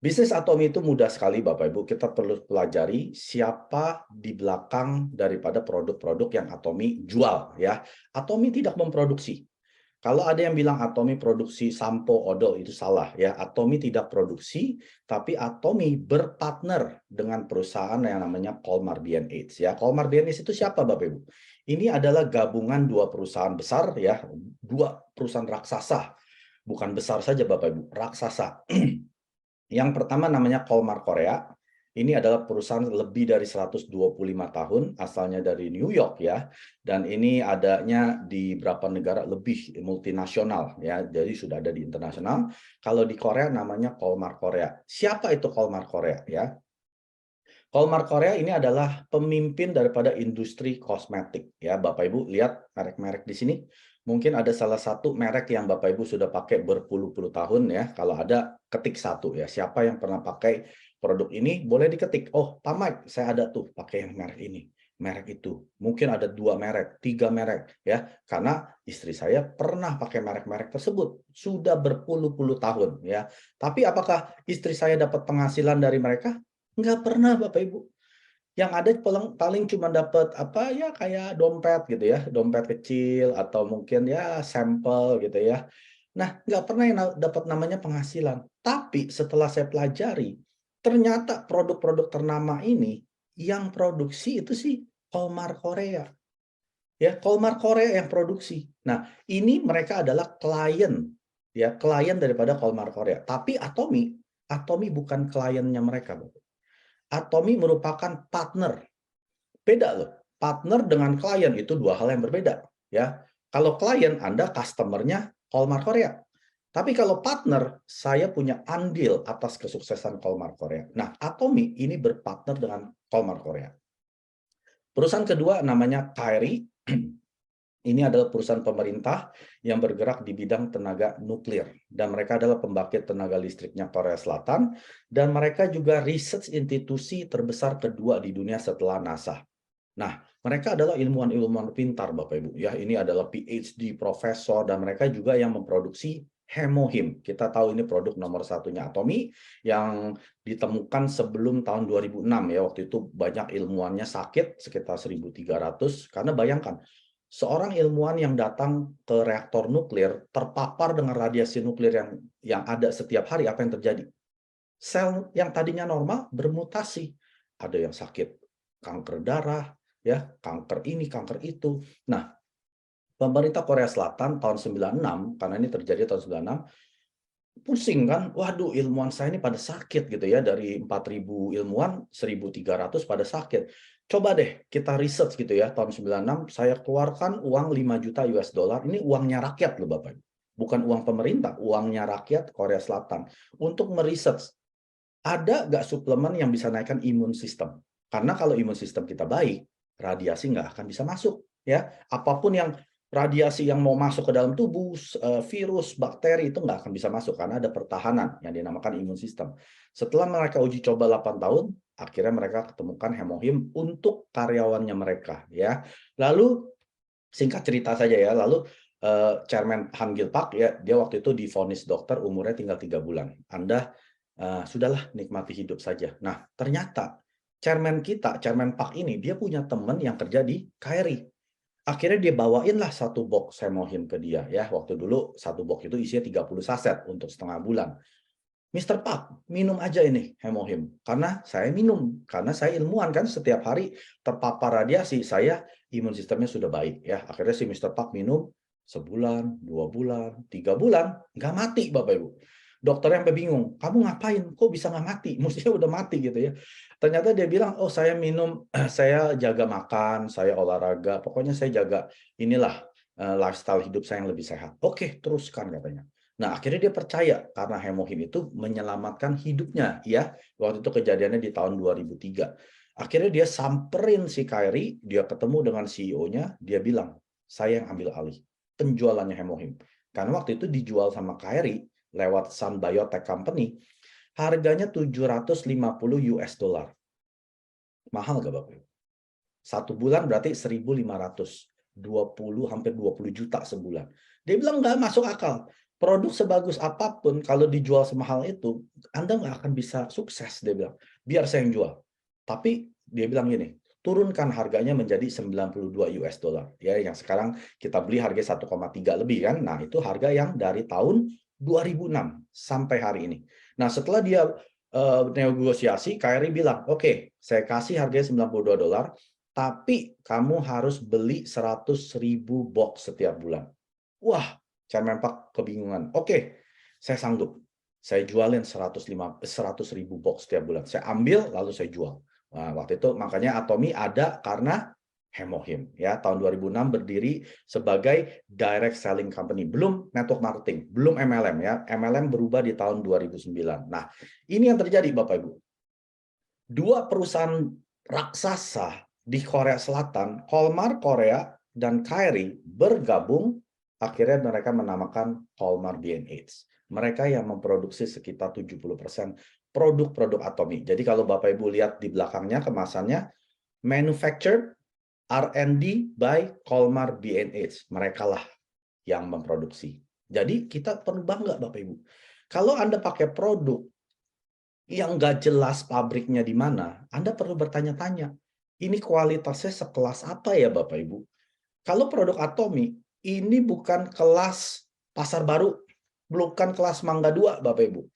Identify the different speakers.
Speaker 1: Bisnis Atomi itu mudah sekali Bapak Ibu, kita perlu pelajari siapa di belakang daripada produk-produk yang Atomi jual ya. Atomi tidak memproduksi. Kalau ada yang bilang Atomi produksi sampo, odol, itu salah ya. Atomi tidak produksi, tapi Atomi berpartner dengan perusahaan yang namanya Colmar B&H ya. Colmar B&H itu siapa Bapak Ibu? Ini adalah gabungan dua perusahaan besar ya, dua perusahaan raksasa. Bukan besar saja Bapak Ibu, raksasa. Yang pertama namanya Colmar Korea. Ini adalah perusahaan lebih dari 125 tahun, asalnya dari New York ya. Dan ini adanya di beberapa negara lebih multinasional ya. Jadi sudah ada di internasional. Kalau di Korea namanya Colmar Korea. Siapa itu Colmar Korea ya? Colmar Korea ini adalah pemimpin daripada industri kosmetik ya. Bapak Ibu lihat merek-merek di sini. Mungkin ada salah satu merek yang Bapak Ibu sudah pakai berpuluh-puluh tahun ya. Kalau ada, ketik satu ya. Siapa yang pernah pakai produk ini, boleh diketik. Oh, Pak Mike, saya ada tuh pakai yang merek ini, merek itu. Mungkin ada 2 merek, 3 merek ya. Karena istri saya pernah pakai merek-merek tersebut. Sudah berpuluh-puluh tahun ya. Tapi apakah istri saya dapat penghasilan dari mereka? Nggak pernah Bapak Ibu. Yang ada paling cuma dapat apa ya, kayak dompet gitu ya, dompet kecil atau mungkin ya sampel gitu ya. Nah, nggak pernah yang dapat namanya penghasilan. Tapi setelah saya pelajari, ternyata produk-produk ternama ini yang produksi itu sih Colmar Korea. Ya, Colmar Korea yang produksi. Nah, ini mereka adalah klien ya, klien daripada Colmar Korea. Tapi Atomi bukan kliennya mereka, Bapak. Atomi merupakan partner. Beda loh. Partner dengan klien itu dua hal yang berbeda. Ya, kalau klien Anda customernya Colmar Korea. Tapi kalau partner, saya punya andil atas kesuksesan Colmar Korea. Nah, Atomi ini berpartner dengan Colmar Korea. Perusahaan kedua namanya Kyrie. Ini adalah perusahaan pemerintah yang bergerak di bidang tenaga nuklir. Dan mereka adalah pembangkit tenaga listriknya Korea Selatan. Dan mereka juga research institusi terbesar kedua di dunia setelah NASA. Nah, mereka adalah ilmuwan-ilmuwan pintar, Bapak Ibu. Ya, ini adalah PhD, profesor, dan mereka juga yang memproduksi Hemohim. Kita tahu ini produk nomor satunya Atomi yang ditemukan sebelum tahun 2006 ya. Waktu itu banyak ilmuwannya sakit, sekitar 1.300. Karena bayangkan, seorang ilmuwan yang datang ke reaktor nuklir terpapar dengan radiasi nuklir yang ada setiap hari, apa yang terjadi? Sel yang tadinya normal bermutasi. Ada yang sakit kanker darah, ya, kanker ini, kanker itu. Nah, pemerintah Korea Selatan tahun 96, karena ini terjadi tahun 96, pusing kan, waduh ilmuwan saya ini pada sakit gitu ya, dari 4.000 ilmuwan, 1.300 pada sakit. Coba deh kita research gitu ya, tahun 96 saya keluarkan uang 5 juta US dollar, ini uangnya rakyat loh Bapak. Bukan uang pemerintah, uangnya rakyat Korea Selatan. Untuk meresearch, ada nggak suplemen yang bisa naikkan imun sistem? Karena kalau imun sistem kita baik, radiasi nggak akan bisa masuk. Ya, apapun yang radiasi yang mau masuk ke dalam tubuh, virus, bakteri itu nggak akan bisa masuk karena ada pertahanan yang dinamakan imun sistem. Setelah mereka uji coba 8 tahun, akhirnya mereka ketemukan Hemohim untuk karyawannya mereka. Ya, lalu singkat cerita saja ya, lalu Chairman Han Gil Pak ya, dia waktu itu divonis dokter umurnya tinggal 3 bulan. Anda sudahlah nikmati hidup saja. Nah, ternyata chairman kita, Chairman Park ini, dia punya teman yang kerja di KRI. Akhirnya dia bawainlah satu box Hemohim ke dia ya. Waktu dulu satu box itu isinya 30 saset untuk setengah bulan. Mister Park, minum aja ini Hemohim. Karena saya minum, karena saya ilmuwan kan, setiap hari terpapar radiasi, saya imun sistemnya sudah baik ya. Akhirnya si Mister Park minum sebulan, 2 bulan, 3 bulan, nggak mati Bapak Ibu. Dokternya sampai bingung, kamu ngapain? Kok bisa nggak mati? Mestinya udah mati gitu ya. Ternyata dia bilang, oh saya minum, saya jaga makan, saya olahraga, pokoknya saya jaga inilah lifestyle hidup saya yang lebih sehat. Oke, teruskan katanya. Nah, akhirnya dia percaya karena Hemohim itu menyelamatkan hidupnya ya. Waktu itu kejadiannya di tahun 2003. Akhirnya dia samperin si Kyrie, dia ketemu dengan CEO-nya, dia bilang, saya yang ambil alih penjualannya Hemohim. Karena waktu itu dijual sama Kyrie lewat Sun Biotech Company, harganya 750 US dollar. Mahal gak Bapak? Satu bulan berarti 1.500. 20 hampir 20 juta sebulan. Dia bilang nggak masuk akal. Produk sebagus apapun kalau dijual semahal itu, Anda nggak akan bisa sukses, dia bilang. Biar saya yang jual. Tapi dia bilang gini, turunkan harganya menjadi 92 US dollar. Ya, yang sekarang kita beli harga 1,3 lebih kan. Nah, itu harga yang dari tahun 2006 sampai hari ini. Nah, setelah dia negosiasi, Kyrie bilang, oke, saya kasih harganya 92 dolar, tapi kamu harus beli 100.000 box setiap bulan. Wah, Chairman Park kebingungan. Oke, saya sanggup. Saya jualin 100.000 box setiap bulan. Saya ambil, lalu saya jual. Nah, waktu itu makanya Atomy ada karena Hemohim. Ya, tahun 2006 berdiri sebagai direct selling company. Belum network marketing, belum MLM. Ya, MLM berubah di tahun 2009. Nah, ini yang terjadi Bapak-Ibu. Dua perusahaan raksasa di Korea Selatan, Kolmar Korea dan Kyrie bergabung, akhirnya mereka menamakan Kolmar B&H. Mereka yang memproduksi sekitar 70% produk-produk Atomy. Jadi kalau Bapak Ibu lihat di belakangnya kemasannya, manufactured R&D by Kolmar B&H. Mereka lah yang memproduksi. Jadi kita perlu bangga Bapak Ibu. Kalau Anda pakai produk yang nggak jelas pabriknya di mana, Anda perlu bertanya-tanya, ini kualitasnya sekelas apa ya Bapak Ibu? Kalau produk Atomy, ini bukan kelas Pasar Baru, bukan kelas Mangga 2 Bapak Ibu.